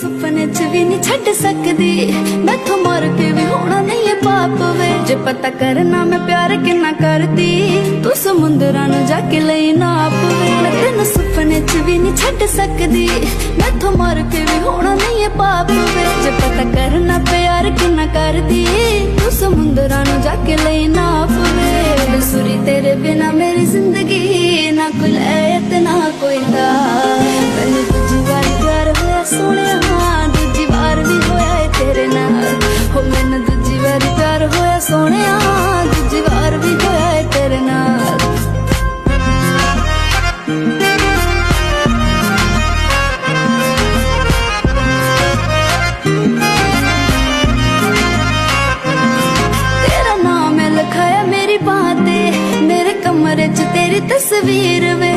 सुपने च भी नहीं छड़ सकदी, मैथों मर के भी होना नहीं है पाप वे। जे पता करना मैं प्यार किन्ना करदी, तू समुंदरां नूं जाके लई नाप वे। मैं तेनू सुपने च भी नहीं छड़ सकदी, मैथों मर के भी होना नहीं है पाप वे। जे पता करना प्यार किन्ना करदी, तू समुंदरां नूं जाके लई नाप वे। बेसुरी तेरे बिना मेरी जिंदगी ना कोई लैत ना कोई दा। मैनू दूजी बार प्यार होया सोहणिया, दूजी बार भी होया है तेरे नाल। हो मैनू दूजी बार प्यार होया सोहणिया, दूजी बार भी होया है तेरे नाल। तेरा नाम है लिखाया मेरी बातें, मेरे कमरे च तेरी तस्वीर वे।